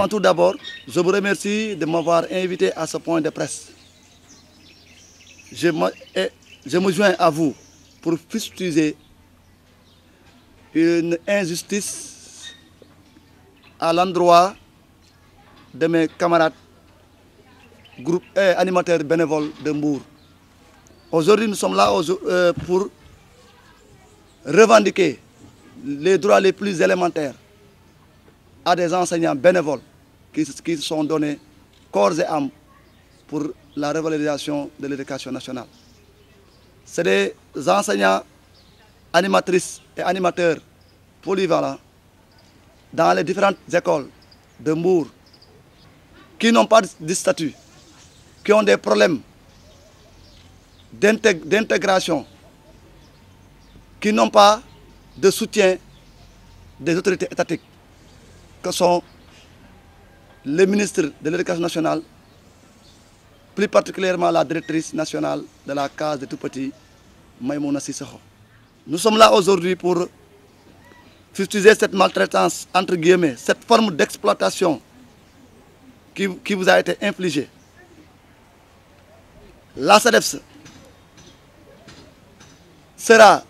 tout d'abord, je vous remercie de m'avoir invité à ce point de presse. Je me joins à vous pour fustiger une injustice à l'endroit de mes camarades animateurs bénévoles de Mbour. Aujourd'hui, nous sommes là pour revendiquer les droits les plus élémentaires à des enseignants bénévoles qui se sont donnés corps et âme pour la revalorisation de l'éducation nationale. C'est des enseignants, animatrices et animateurs polyvalents dans les différentes écoles de Mbour qui n'ont pas de statut, qui ont des problèmes d'intégration, qui n'ont pas de soutien des autorités étatiques, que sont le ministre de l'Éducation nationale, plus particulièrement la directrice nationale de la case des tout-petits, Maïmouna Sissoko. Nous sommes là aujourd'hui pour fustiger cette maltraitance, entre guillemets, cette forme d'exploitation qui vous a été infligée. La SADEPS sera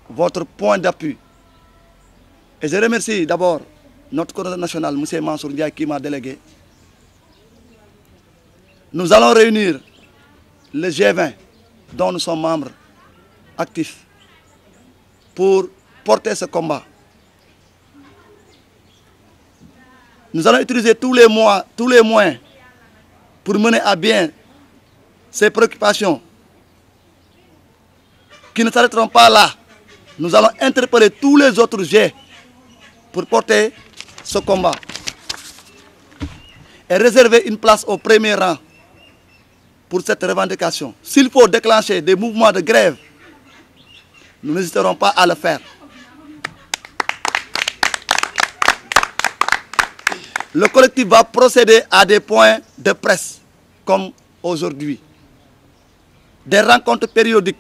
votre point d'appui. Et je remercie d'abord notre coordonnateur national, M. Mansour Ndiaye, qui m'a délégué. Nous allons réunir le G20, dont nous sommes membres actifs, pour porter ce combat. Nous allons utiliser tous les moyens pour mener à bien ces préoccupations qui ne s'arrêteront pas là. Nous allons interpeller tous les autres G pour porter ce combat et réserver une place au premier rang pour cette revendication. S'il faut déclencher des mouvements de grève, nous n'hésiterons pas à le faire. Le collectif va procéder à des points de presse, comme aujourd'hui, des rencontres périodiques,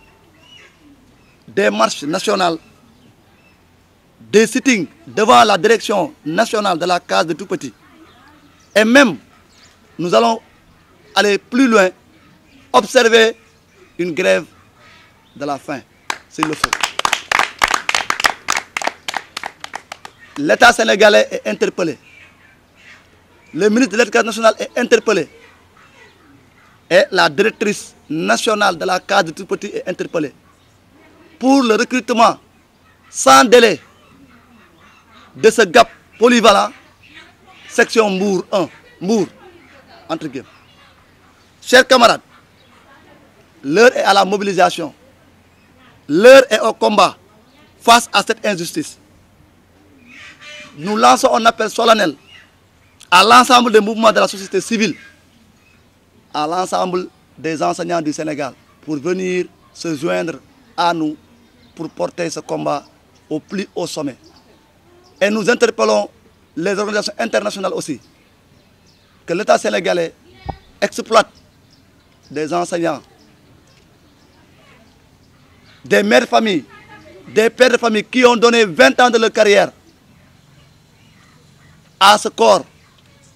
des marches nationales, des sittings devant la direction nationale de la case de tout-petits. Et même, nous allons aller plus loin, observer une grève de la faim, s'il le faut. L'État sénégalais est interpellé. Le ministre de l'Éducation nationale est interpellé. Et la directrice nationale de la case de tout-petits est interpellée pour le recrutement sans délai de ce GAP polyvalent, section Mbour 1, Mbour, entre guillemets. Chers camarades, l'heure est à la mobilisation, l'heure est au combat face à cette injustice. Nous lançons un appel solennel à l'ensemble des mouvements de la société civile, à l'ensemble des enseignants du Sénégal, pour venir se joindre à nous pour porter ce combat au plus haut sommet. Et nous interpellons les organisations internationales aussi, que l'État sénégalais exploite des enseignants, des mères de famille, des pères de famille qui ont donné 20 ans de leur carrière à ce corps.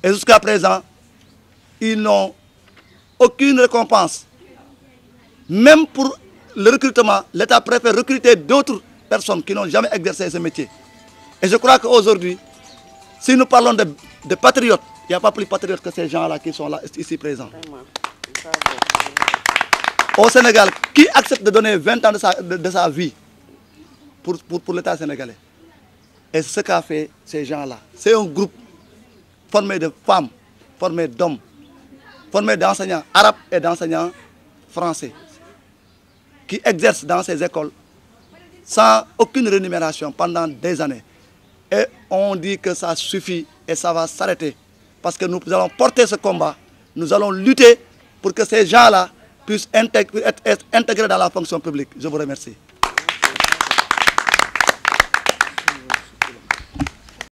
Et jusqu'à présent, ils n'ont aucune récompense. Même pour le recrutement, l'État préfère recruter d'autres personnes qui n'ont jamais exercé ce métier. Et je crois qu'aujourd'hui, si nous parlons de patriotes, il n'y a pas plus patriotes que ces gens-là qui sont là, ici présents. Au Sénégal, qui accepte de donner 20 ans de sa vie pour l'État sénégalais? Et ce qu'a fait ces gens-là, c'est un groupe formé de femmes, formé d'hommes, formé d'enseignants arabes et d'enseignants français, qui exercent dans ces écoles sans aucune rémunération pendant des années. Et on dit que ça suffit et ça va s'arrêter. Parce que nous allons porter ce combat, nous allons lutter pour que ces gens-là puissent être intégrés dans la fonction publique. Je vous remercie.